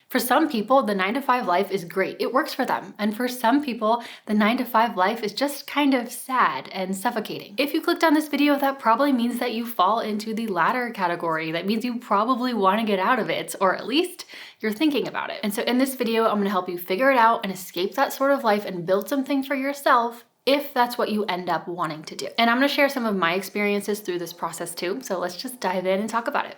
For some people, the 9-to-5 life is great. It works for them. And for some people, the 9-to-5 life is just kind of sad and suffocating. If you clicked on this video, that probably means that you fall into the latter category. That means you probably want to get out of it, or at least you're thinking about it. And so in this video, I'm going to help you figure it out and escape that sort of life and build something for yourself if that's what you end up wanting to do. And I'm going to share some of my experiences through this process too. So let's just dive in and talk about it.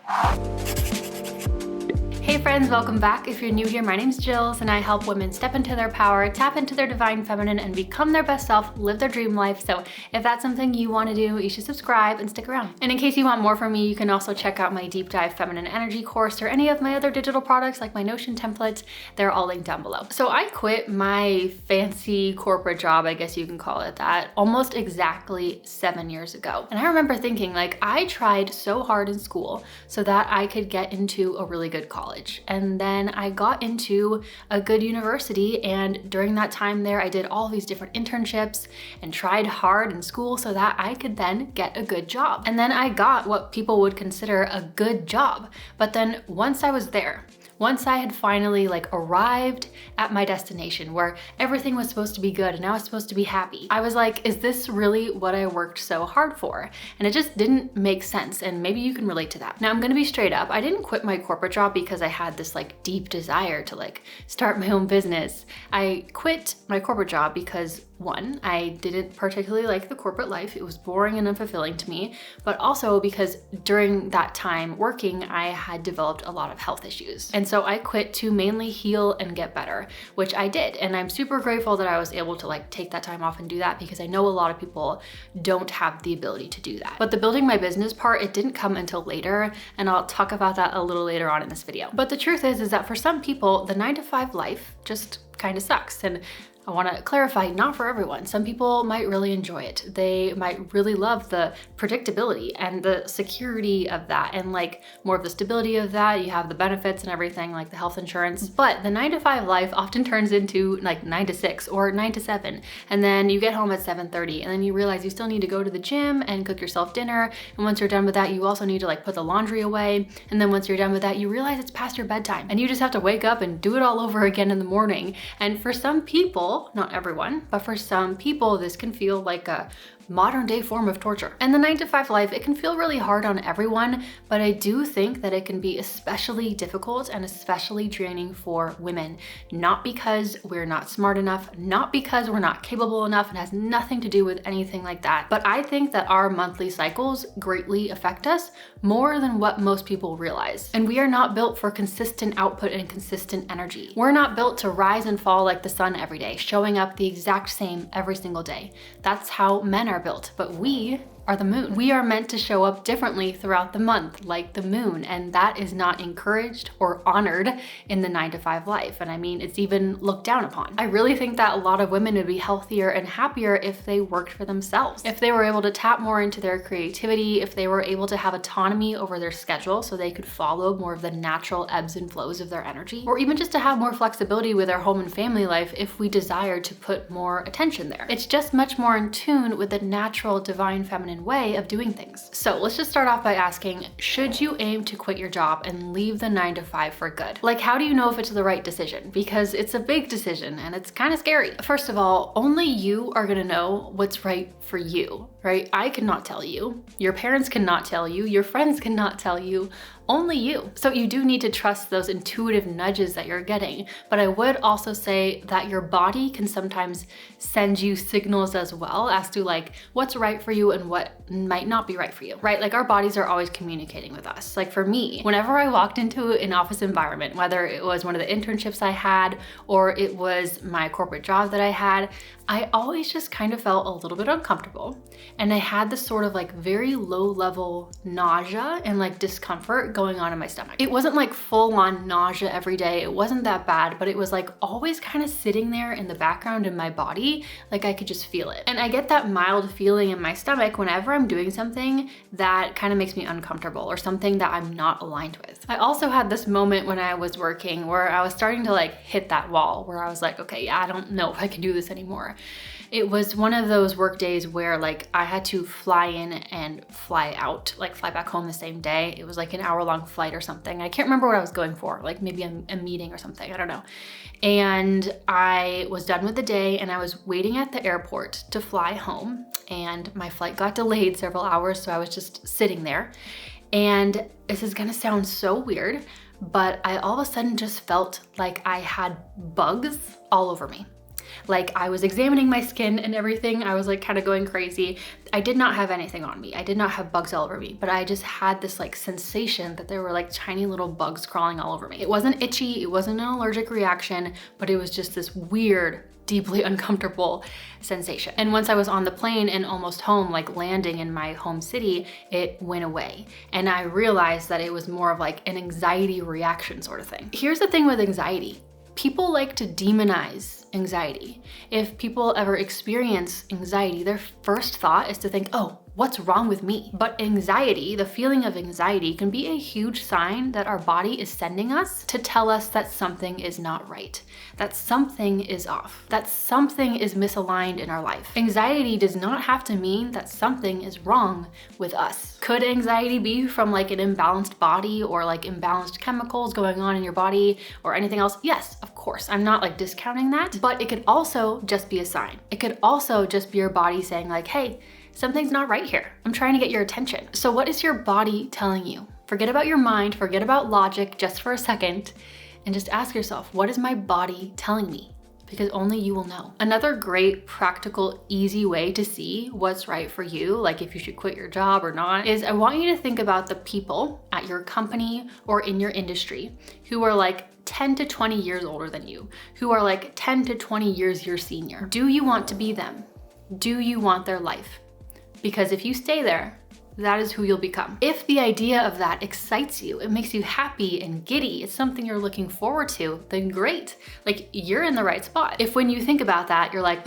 Hey friends, welcome back. If you're new here, my name's Jillz and I help women step into their power, tap into their divine feminine, and become their best self, live their dream life. So if that's something you want to do, you should subscribe and stick around. And in case you want more from me, you can also check out my deep dive feminine energy course or any of my other digital products like my Notion templates. They're all linked down below. So I quit my fancy corporate job, I guess you can call it that, almost exactly 7 years ago. And I remember thinking, like, I tried so hard in school so that I could get into a really good college. And then I got into a good university, and during that time there, I did all these different internships and tried hard in school so that I could then get a good job. And then I got what people would consider a good job. But then once I was there, once I had finally arrived at my destination where everything was supposed to be good and I was supposed to be happy, I was like, is this really what I worked so hard for? And it just didn't make sense. And maybe you can relate to that. Now I'm gonna be straight up. I didn't quit my corporate job because I had this deep desire to start my own business. I quit my corporate job because one, I didn't particularly like the corporate life. It was boring and unfulfilling to me, but also because during that time working, I had developed a lot of health issues. And so I quit to mainly heal and get better, which I did. And I'm super grateful that I was able to take that time off and do that, because I know a lot of people don't have the ability to do that. But the building my business part, it didn't come until later, and I'll talk about that a little later on in this video. But the truth is that for some people, the 9-to-5 life just kind of sucks. And I want to clarify, not for everyone. Some people might really enjoy it. They might really love the predictability and the security of that, and more of the stability of that. You have the benefits and everything, like the health insurance. But the 9-to-5 life often turns into 9 to 6 or 9 to 7. And then you get home at 7:30, and then you realize you still need to go to the gym and cook yourself dinner. And once you're done with that, you also need to put the laundry away. And then once you're done with that, you realize it's past your bedtime and you just have to wake up and do it all over again in the morning. And for some people, not everyone, but for some people, this can feel like a modern day form of torture. And the 9-to-5 life, it can feel really hard on everyone, but I do think that it can be especially difficult and especially draining for women. Not because we're not smart enough, not because we're not capable enough. It has nothing to do with anything like that. But I think that our monthly cycles greatly affect us more than what most people realize. And we are not built for consistent output and consistent energy. We're not built to rise and fall like the sun every day, showing up the exact same every single day. That's how men are built, but we are the moon. We are meant to show up differently throughout the month, like the moon, and that is not encouraged or honored in the 9-to-5 life. And I mean, it's even looked down upon. I really think that a lot of women would be healthier and happier if they worked for themselves, if they were able to tap more into their creativity, if they were able to have autonomy over their schedule so they could follow more of the natural ebbs and flows of their energy, or even just to have more flexibility with their home and family life if we desire to put more attention there. It's just much more in tune with the natural divine feminine way of doing things. So let's just start off by asking, should you aim to quit your job and leave the 9-to-5 for good? How do you know if it's the right decision? Because it's a big decision and it's kind of scary. First of all, only you are gonna know what's right for you, right? I cannot tell you. Your parents cannot tell you. Your friends cannot tell you. Only you. So you do need to trust those intuitive nudges that you're getting. But I would also say that your body can sometimes send you signals as well as to what's right for you and what might not be right for you, right? Our bodies are always communicating with us. For me, whenever I walked into an office environment, whether it was one of the internships I had or it was my corporate job that I had, I always just kind of felt a little bit uncomfortable. And I had this sort of very low level nausea and discomfort going on in my stomach. It wasn't full on nausea every day. It wasn't that bad, but it was always kind of sitting there in the background in my body. I could just feel it. And I get that mild feeling in my stomach whenever I'm doing something that kind of makes me uncomfortable or something that I'm not aligned with. I also had this moment when I was working where I was starting to hit that wall where I was okay, yeah, I don't know if I can do this anymore. It was one of those work days where I had to fly in and fly out, fly back home the same day. It was an hour-long flight or something. I can't remember what I was going for, like maybe a meeting or something, I don't know. And I was done with the day and I was waiting at the airport to fly home, and my flight got delayed several hours, so I was just sitting there. And this is gonna sound so weird, but I all of a sudden just felt like I had bugs all over me. Like I was examining my skin and everything. I was like kind of going crazy. I did not have anything on me. I did not have bugs all over me, but I just had this like sensation that there were like tiny little bugs crawling all over me. It wasn't itchy, it wasn't an allergic reaction, but it was just this weird, deeply uncomfortable sensation. And once I was on the plane and almost home, like landing in my home city, it went away. And I realized that it was more of like an anxiety reaction sort of thing. Here's the thing with anxiety. People like to demonize anxiety. If people ever experience anxiety, their first thought is to think, oh, what's wrong with me? But anxiety, the feeling of anxiety, can be a huge sign that our body is sending us to tell us that something is not right, that something is off, that something is misaligned in our life. Anxiety does not have to mean that something is wrong with us. Could anxiety be from like an imbalanced body or like imbalanced chemicals going on in your body or anything else? Yes, of course. I'm not like discounting that, but it could also just be a sign. It could also just be your body saying like, hey, something's not right here. I'm trying to get your attention. So what is your body telling you? Forget about your mind, forget about logic just for a second, and just ask yourself, what is my body telling me? Because only you will know. Another great, practical, easy way to see what's right for you, like if you should quit your job or not, is I want you to think about the people at your company or in your industry who are like 10 to 20 years older than you, who are like 10 to 20 years your senior. Do you want to be them? Do you want their life? Because if you stay there, that is who you'll become. If the idea of that excites you, it makes you happy and giddy, it's something you're looking forward to, then great. Like you're in the right spot. If when you think about that, you're like,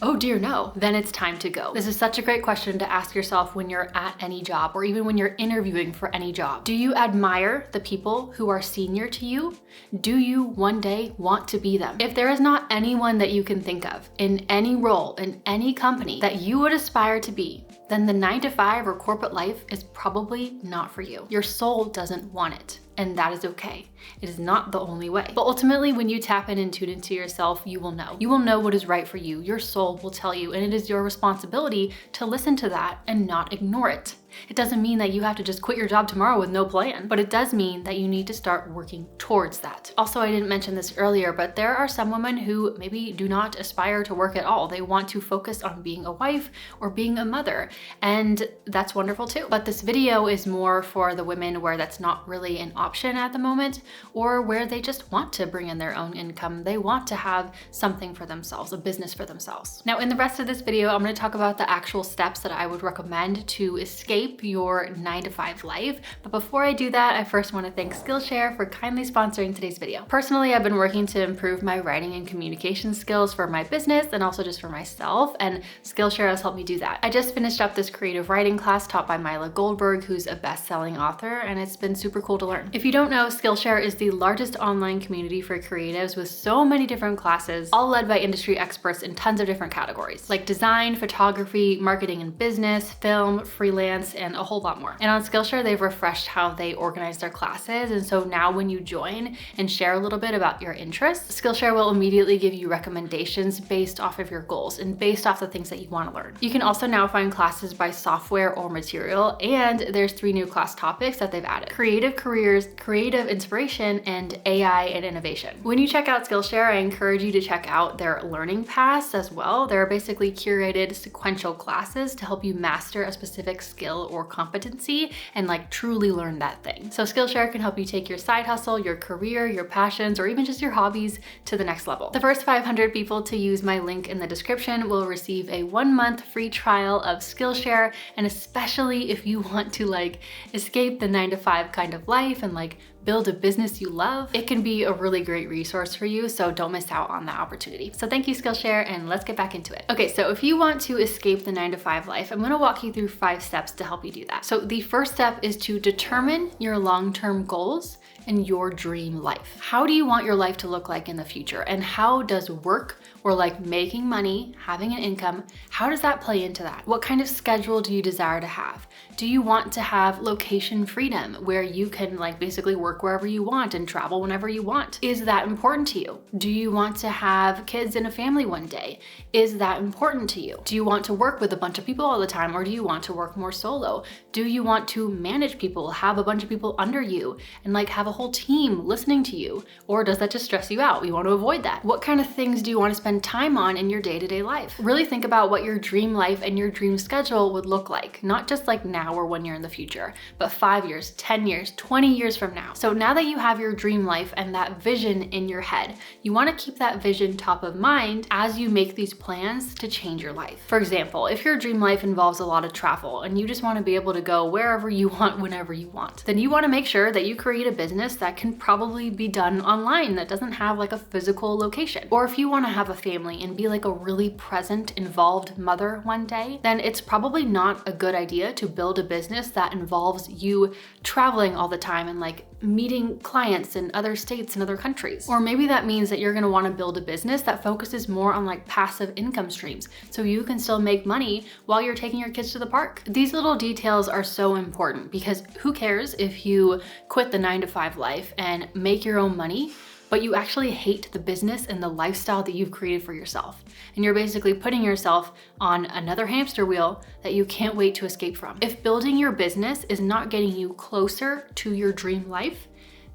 oh dear no, then it's time to go. This is such a great question to ask yourself when you're at any job or even when you're interviewing for any job. Do you admire the people who are senior to you? Do you one day want to be them? If there is not anyone that you can think of in any role, in any company that you would aspire to be, then the 9-to-5 or corporate life is probably not for you. Your soul doesn't want it. And that is okay. It is not the only way. But ultimately, when you tap in and tune into yourself, you will know. You will know what is right for you. Your soul will tell you, and it is your responsibility to listen to that and not ignore it. It doesn't mean that you have to just quit your job tomorrow with no plan, but it does mean that you need to start working towards that. Also, I didn't mention this earlier, but there are some women who maybe do not aspire to work at all. They want to focus on being a wife or being a mother, and that's wonderful too. But this video is more for the women where that's not really an option at the moment, or where they just want to bring in their own income. They want to have something for themselves, a business for themselves. Now, in the rest of this video, I'm going to talk about the actual steps that I would recommend to escape your 9-to-5 life. But before I do that, I first want to thank Skillshare for kindly sponsoring today's video. Personally, I've been working to improve my writing and communication skills for my business and also just for myself, and Skillshare has helped me do that. I just finished up this creative writing class taught by Mila Goldberg, who's a best-selling author, and it's been super cool to learn. If you don't know, Skillshare is the largest online community for creatives with so many different classes, all led by industry experts in tons of different categories, like design, photography, marketing and business, film, freelance, and a whole lot more. And on Skillshare, they've refreshed how they organize their classes. And so now when you join and share a little bit about your interests, Skillshare will immediately give you recommendations based off of your goals and based off the things that you want to learn. You can also now find classes by software or material, and there's 3 new class topics that they've added: creative careers, creative inspiration, and AI and innovation. When you check out Skillshare, I encourage you to check out their learning paths as well. They're basically curated sequential classes to help you master a specific skill or competency and like truly learn that thing. So Skillshare can help you take your side hustle, your career, your passions, or even just your hobbies to the next level. The first 500 people to use my link in the description will receive a 1-month free trial of Skillshare. And especially if you want to like escape the 9-to-5 kind of life and like build a business you love, it can be a really great resource for you, so don't miss out on that opportunity. So thank you, Skillshare, and let's get back into it. Okay, so if you want to escape the 9-to-5 life, I'm gonna walk you through 5 steps to help you do that. So the first step is to determine your long-term goals and your dream life. How do you want your life to look like in the future? And how does work, or like making money, having an income, how does that play into that? What kind of schedule do you desire to have? Do you want to have location freedom where you can like basically work wherever you want and travel whenever you want? Is that important to you? Do you want to have kids and a family one day? Is that important to you? Do you want to work with a bunch of people all the time, or do you want to work more solo? Do you want to manage people, have a bunch of people under you, and like have a whole team listening to you? Or does that just stress you out? You want to avoid that. What kind of things do you want to spend time on in your day-to-day life? Really think about what your dream life and your dream schedule would look like, not just like now or when you're in the future, but 5 years, 10 years, 20 years from now. So now that you have your dream life and that vision in your head, you want to keep that vision top of mind as you make these plans to change your life. For example, if your dream life involves a lot of travel and you just want to be able to go wherever you want, whenever you want, then you want to make sure that you create a business that can probably be done online, that doesn't have like a physical location. Or if you want to have a family and be like a really present, involved mother one day, then it's probably not a good idea to build a business that involves you traveling all the time and like meeting clients in other states and other countries. Or maybe that means that you're going to want to build a business that focuses more on like passive income streams, so you can still make money while you're taking your kids to the park. These little details are so important, because who cares if you quit the 9-to-5 life and make your own money, but you actually hate the business and the lifestyle that you've created for yourself. And you're basically putting yourself on another hamster wheel that you can't wait to escape from. If building your business is not getting you closer to your dream life,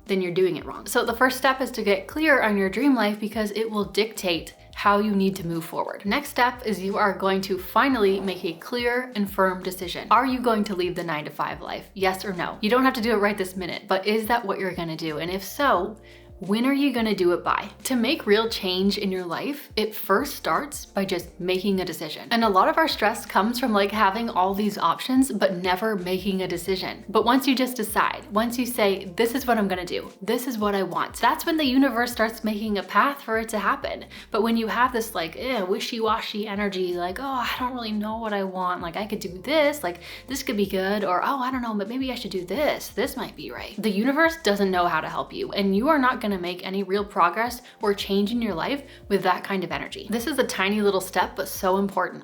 then you're doing it wrong. So the first step is to get clear on your dream life, because it will dictate how you need to move forward. Next step is you are going to finally make a clear and firm decision. Are you going to leave the 9-to-5 life? Yes or no? You don't have to do it right this minute, but is that what you're gonna do? And if so, when are you gonna do it by? To make real change in your life, it first starts by just making a decision. And a lot of our stress comes from like having all these options, but never making a decision. But once you just decide, once you say, this is what I'm gonna do, this is what I want, that's when the universe starts making a path for it to happen. But when you have this like wishy-washy energy, like, oh, I don't really know what I want, like I could do this, like this could be good, or oh, I don't know, but maybe I should do this might be right. The universe doesn't know how to help you, and you are not gonna make any real progress or change in your life with that kind of energy. This is a tiny little step, but so important.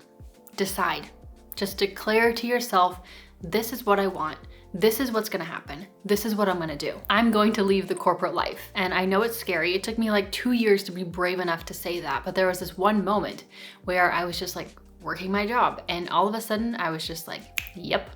Decide. Just declare to yourself, this is what I want. This is what's gonna happen. This is what I'm gonna do. I'm going to leave the corporate life. And I know it's scary. It took me like 2 years to be brave enough to say that, but there was this one moment where I was just like working my job, and all of a sudden I was just like, yep,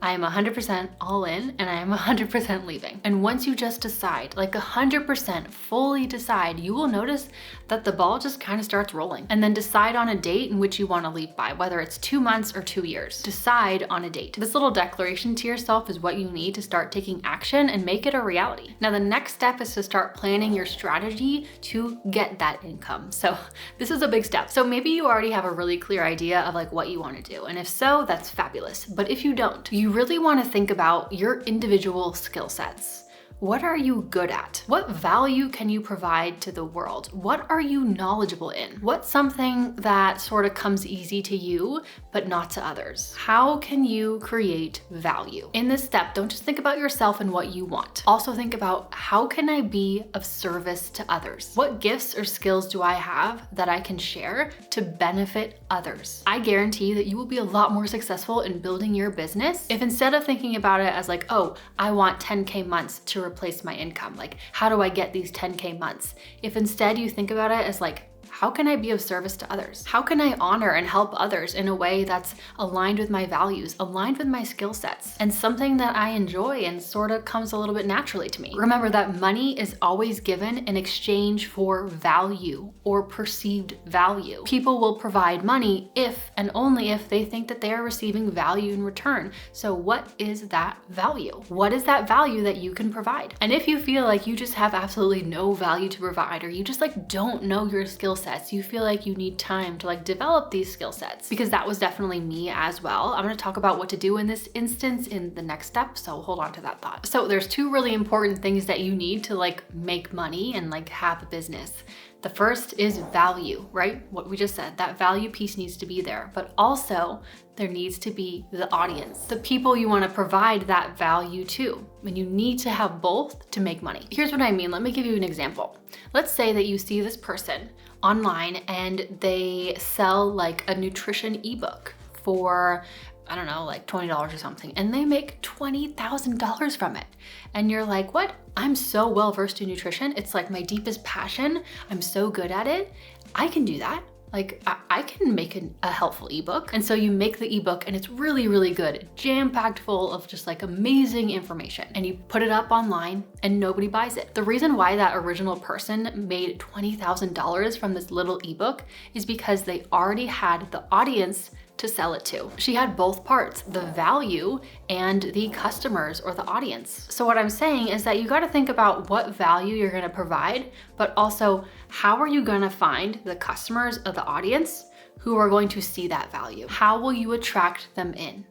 I am 100% all in, and I am 100% leaving. And once you just decide, like 100% fully decide, you will notice that the ball just kind of starts rolling. And then decide on a date in which you want to leave by, whether it's 2 months or 2 years. Decide on a date. This little declaration to yourself is what you need to start taking action and make it a reality. Now, the next step is to start planning your strategy to get that income. So this is a big step. So maybe you already have a really clear idea of like what you want to do. And if so, that's fabulous. But if you don't, you really want to think about your individual skill sets. What are you good at? What value can you provide to the world? What are you knowledgeable in? What's something that sort of comes easy to you, but not to others? How can you create value? In this step, don't just think about yourself and what you want. Also think about, how can I be of service to others? What gifts or skills do I have that I can share to benefit others? I guarantee that you will be a lot more successful in building your business if instead of thinking about it as like, oh, I want 10K months to replace my income. Like, how do I get these 10K months? If instead you think about it as like, how can I be of service to others? How can I honor and help others in a way that's aligned with my values, aligned with my skill sets, and something that I enjoy and sort of comes a little bit naturally to me? Remember that money is always given in exchange for value or perceived value. People will provide money if and only if they think that they are receiving value in return. So what is that value? What is that value that you can provide? And if you feel like you just have absolutely no value to provide, or you just like don't know your skill set sets, you feel like you need time to like develop these skill sets, because that was definitely me as well. I'm gonna talk about what to do in this instance in the next step, so hold on to that thought. So there's two really important things that you need to like make money and like have a business. The first is value, right? What we just said, that value piece needs to be there, but also there needs to be the audience, the people you want to provide that value to. And you need to have both to make money. Here's what I mean. Let me give you an example. Let's say that you see this person online and they sell like a nutrition ebook for, I don't know, like $20 or something, and they make $20,000 from it. And you're like, what? I'm so well versed in nutrition. It's like my deepest passion. I'm so good at it. I can do that. Like I can make a helpful ebook. And so you make the ebook and it's really, really good, jam-packed full of just like amazing information. And you put it up online and nobody buys it. The reason why that original person made $20,000 from this little ebook is because they already had the audience to sell it to. She had both parts, the value and the customers or the audience. So what I'm saying is that you got to think about what value you're going to provide, but also how are you going to find the customers or the audience who are going to see that value? How will you attract them in?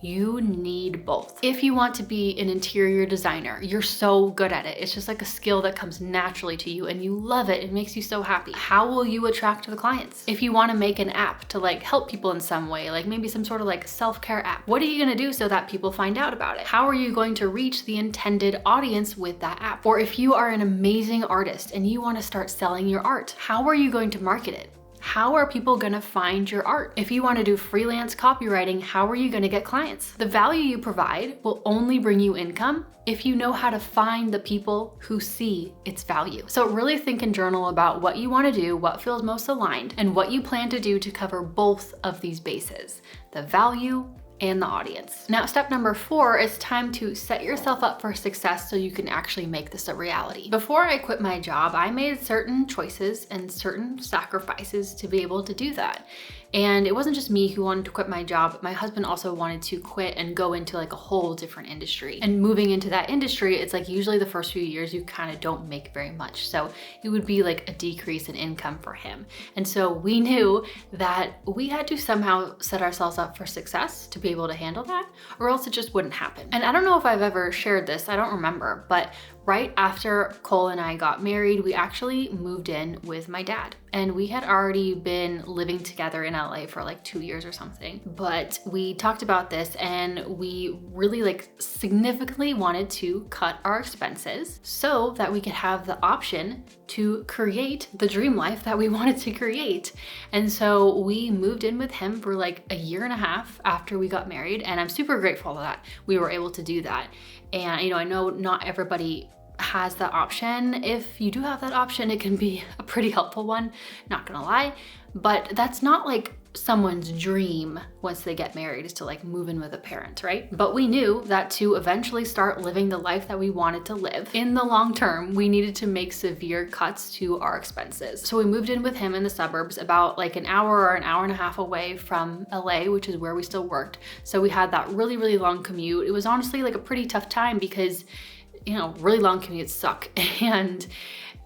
You need both. If you want to be an interior designer, you're so good at it. It's just like a skill that comes naturally to you and you love it. It makes you so happy. How will you attract the clients? If you want to make an app to like help people in some way, like maybe some sort of like self-care app, what are you going to do so that people find out about it? How are you going to reach the intended audience with that app? Or if you are an amazing artist and you want to start selling your art, how are you going to market it? How are people gonna find your art? If you wanna do freelance copywriting, how are you gonna get clients? The value you provide will only bring you income if you know how to find the people who see its value. So really think and journal about what you wanna do, what feels most aligned, and what you plan to do to cover both of these bases, the value and the audience. Now, step number 4 is time to set yourself up for success so you can actually make this a reality. Before I quit my job, I made certain choices and certain sacrifices to be able to do that. And it wasn't just me who wanted to quit my job, my husband also wanted to quit and go into like a whole different industry. And moving into that industry, it's like usually the first few years you kind of don't make very much. So it would be like a decrease in income for him. And so we knew that we had to somehow set ourselves up for success to be able to handle that, or else it just wouldn't happen. And I don't know if I've ever shared this, I don't remember, but right after Cole and I got married, we actually moved in with my dad. And we had already been living together in LA for like 2 years or something. But we talked about this and we really like significantly wanted to cut our expenses so that we could have the option to create the dream life that we wanted to create. And so we moved in with him for like a year and a half after we got married. And I'm super grateful that we were able to do that. And, you know, I know not everybody has that option. If you do have that option, it can be a pretty helpful one, not gonna lie, but that's not like someone's dream once they get married is to like move in with a parent, right? But we knew that to eventually start living the life that we wanted to live in the long term, we needed to make severe cuts to our expenses. So we moved in with him in the suburbs about like an hour or an hour and a half away from LA, which is where we still worked. So we had that really, really long commute. It was honestly like a pretty tough time because, you know, really long commutes suck. And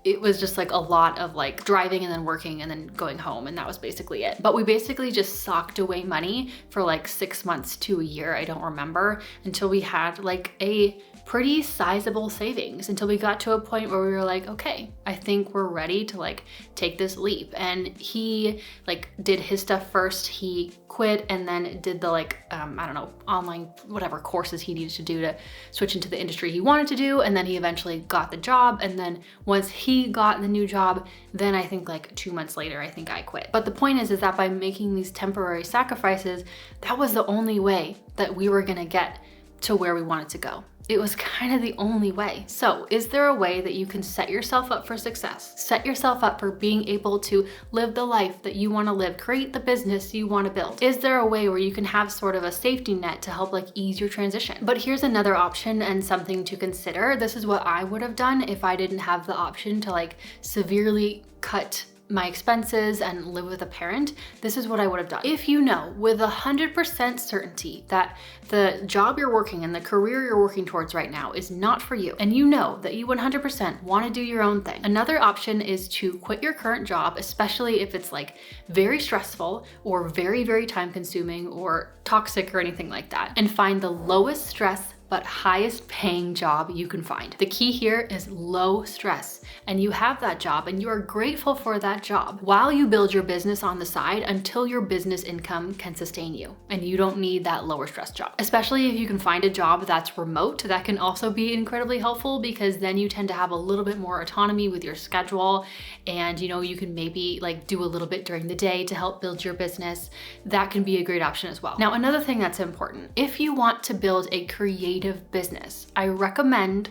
it was just like a lot of like driving and then working and then going home, and that was basically it. But we basically just socked away money for like 6 months to a year, I don't remember, until we had like a pretty sizable savings, until we got to a point where we were like, okay, I think we're ready to like take this leap. And he like did his stuff first. He quit and then did the like, I don't know, online, whatever courses he needed to do to switch into the industry he wanted to do. And then he eventually got the job. And then once he got the new job, then I think like 2 months later, I think I quit. But the point is that by making these temporary sacrifices, that was the only way that we were gonna get to where we wanted to go. It was kind of the only way. So is there a way that you can set yourself up for success? Set yourself up for being able to live the life that you want to live, create the business you want to build. Is there a way where you can have sort of a safety net to help like ease your transition? But here's another option and something to consider. This is what I would have done if I didn't have the option to like severely cut my expenses and live with a parent, this is what I would have done. If you know with 100% certainty that the job you're working and the career you're working towards right now is not for you, and you know that you 100% want to do your own thing, another option is to quit your current job, especially if it's like very stressful or very, very time consuming or toxic or anything like that, and find the lowest stress but highest paying job you can find. The key here is low stress, and you have that job and you are grateful for that job while you build your business on the side until your business income can sustain you and you don't need that lower stress job. Especially if you can find a job that's remote, that can also be incredibly helpful, because then you tend to have a little bit more autonomy with your schedule, and you can maybe like do a little bit during the day to help build your business. That can be a great option as well. Now, another thing that's important, if you want to build a creative business, I recommend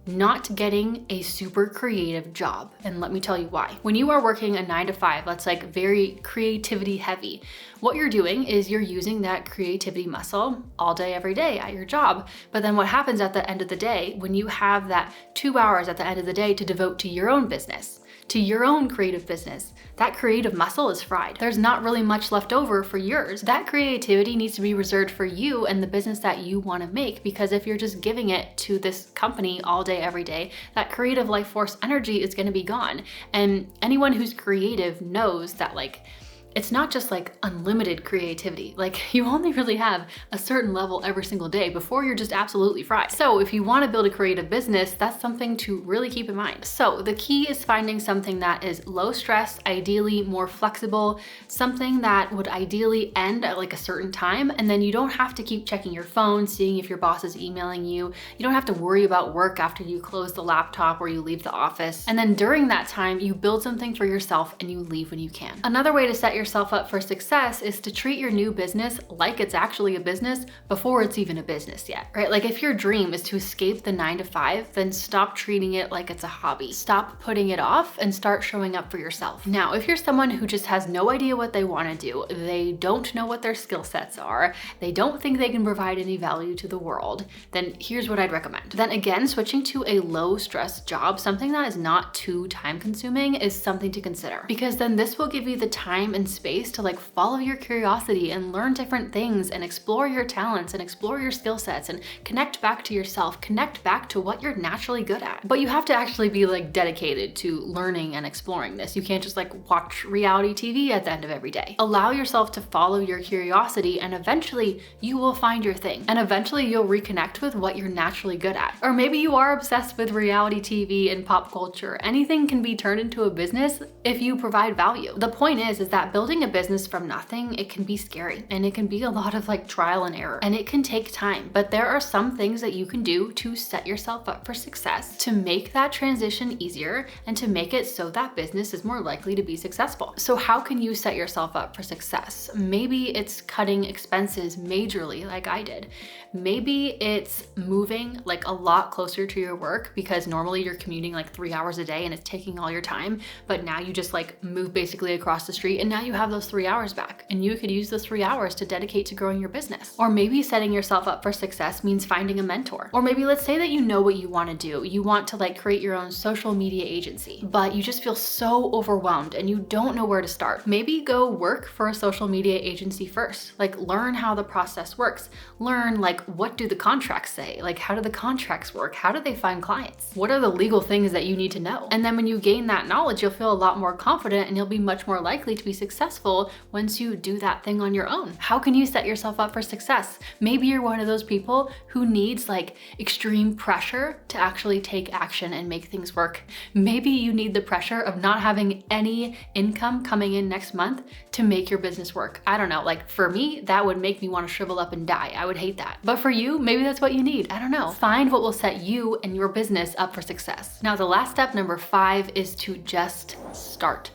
not getting a super creative job. And let me tell you why. When you are working a 9 to 5, that's like very creativity heavy, what you're doing is you're using that creativity muscle all day, every day at your job. But then what happens at the end of the day, when you have that 2 hours at the end of the day to devote to your own business, to your own creative business, that creative muscle is fried. There's not really much left over for yours. That creativity needs to be reserved for you and the business that you want to make, because if you're just giving it to this company all day, every day, that creative life force energy is going to be gone. And anyone who's creative knows that it's not just like unlimited creativity. Like, you only really have a certain level every single day before you're just absolutely fried. So if you want to build a creative business, that's something to really keep in mind. So the key is finding something that is low stress, ideally more flexible, something that would ideally end at like a certain time. And then you don't have to keep checking your phone, seeing if your boss is emailing you. You don't have to worry about work after you close the laptop or you leave the office. And then during that time, you build something for yourself and you leave when you can. Another way to set yourself up for success is to treat your new business like it's actually a business before it's even a business yet, right? Like, if your dream is to escape the 9 to 5, then stop treating it like it's a hobby. Stop putting it off and start showing up for yourself. Now, if you're someone who just has no idea what they want to do, they don't know what their skill sets are, they don't think they can provide any value to the world, then here's what I'd recommend. Then again, switching to a low stress job, something that is not too time consuming, is something to consider, because then this will give you the time and space to like follow your curiosity and learn different things and explore your talents and explore your skill sets and connect back to yourself, connect back to what you're naturally good at. But you have to actually be like dedicated to learning and exploring this. You can't just like watch reality TV at the end of every day. Allow yourself to follow your curiosity, and eventually you will find your thing. And eventually you'll reconnect with what you're naturally good at. Or maybe you are obsessed with reality TV and pop culture. Anything can be turned into a business if you provide value. The point is that building a business from nothing, it can be scary, and it can be a lot of like trial and error, and it can take time. But there are some things that you can do to set yourself up for success, to make that transition easier and to make it so that business is more likely to be successful. So how can you set yourself up for success? Maybe it's cutting expenses majorly like I did. Maybe it's moving like a lot closer to your work, because normally you're commuting like 3 hours a day and it's taking all your time, but now you just like move basically across the street and now you have those 3 hours back, and you could use those 3 hours to dedicate to growing your business. Or maybe setting yourself up for success means finding a mentor. Or maybe let's say that you know what you want to do. You want to like create your own social media agency, but you just feel so overwhelmed and you don't know where to start. Maybe go work for a social media agency first. Like, learn how the process works. Learn like, what do the contracts say? Like, how do the contracts work? How do they find clients? What are the legal things that you need to know? And then when you gain that knowledge, you'll feel a lot more confident and you'll be much more likely to be successful once you do that thing on your own. How can you set yourself up for success? Maybe you're one of those people who needs like extreme pressure to actually take action and make things work. Maybe you need the pressure of not having any income coming in next month to make your business work. I don't know, like for me, that would make me want to shrivel up and die. I would hate that. But for you, maybe that's what you need. I don't know. Find what will set you and your business up for success. Now, the last step, number 5, is to just start.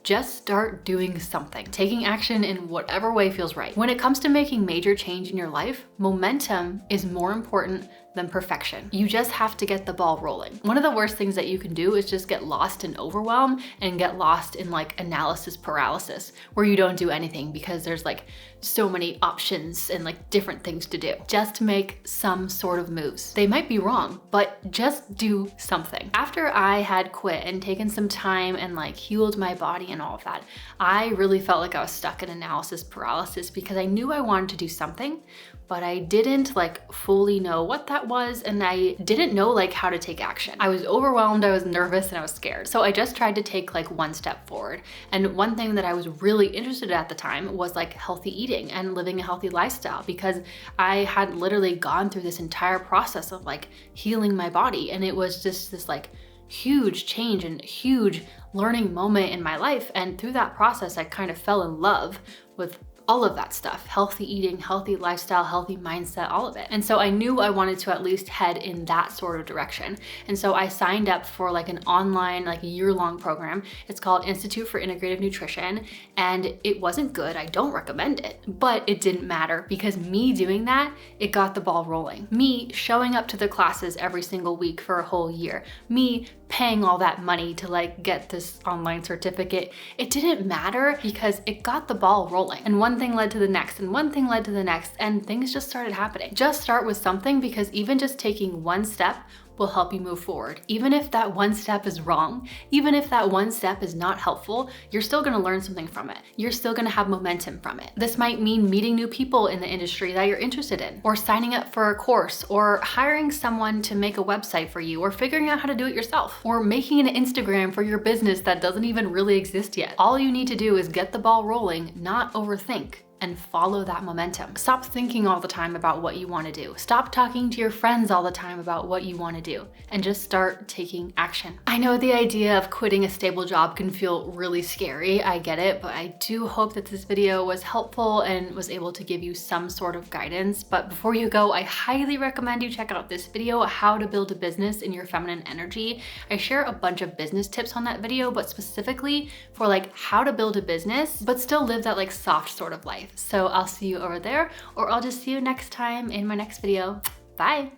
Just start doing something, taking action in whatever way feels right. When it comes to making major change in your life, momentum is more important than perfection. You just have to get the ball rolling. One of the worst things that you can do is just get lost in overwhelm and get lost in like analysis paralysis, where you don't do anything because there's like so many options and like different things to do. Just make some sort of moves. They might be wrong, but just do something. After I had quit and taken some time and like healed my body and all of that, I really felt like I was stuck in analysis paralysis because I knew I wanted to do something, but I didn't like fully know what that was, and I didn't know like how to take action. I was overwhelmed, I was nervous, and I was scared. So I just tried to take like one step forward. And one thing that I was really interested in at the time was like healthy eating and living a healthy lifestyle, because I had literally gone through this entire process of like healing my body, and it was just this like huge change and huge learning moment in my life. And through that process, I kind of fell in love with all of that stuff: healthy eating, healthy lifestyle, healthy mindset, all of it. And so I knew I wanted to at least head in that sort of direction. And so I signed up for like an online, like year-long program. It's called Institute for Integrative Nutrition. And it wasn't good. I don't recommend it, but it didn't matter because me doing that, it got the ball rolling. Me showing up to the classes every single week for a whole year, me paying all that money to like get this online certificate, it didn't matter because it got the ball rolling. And one thing led to the next, and one thing led to the next, and things just started happening. Just start with something, because even just taking one step will help you move forward. Even if that one step is wrong, even if that one step is not helpful, you're still gonna learn something from it. You're still gonna have momentum from it. This might mean meeting new people in the industry that you're interested in, or signing up for a course, or hiring someone to make a website for you, or figuring out how to do it yourself, or making an Instagram for your business that doesn't even really exist yet. All you need to do is get the ball rolling, not overthink, and follow that momentum. Stop thinking all the time about what you want to do. Stop talking to your friends all the time about what you want to do, and just start taking action. I know the idea of quitting a stable job can feel really scary. I get it, but I do hope that this video was helpful and was able to give you some sort of guidance. But before you go, I highly recommend you check out this video, How to Build a Business in Your Feminine Energy. I share a bunch of business tips on that video, but specifically for like how to build a business, but still live that like soft sort of life. So I'll see you over there, or I'll just see you next time in my next video. Bye.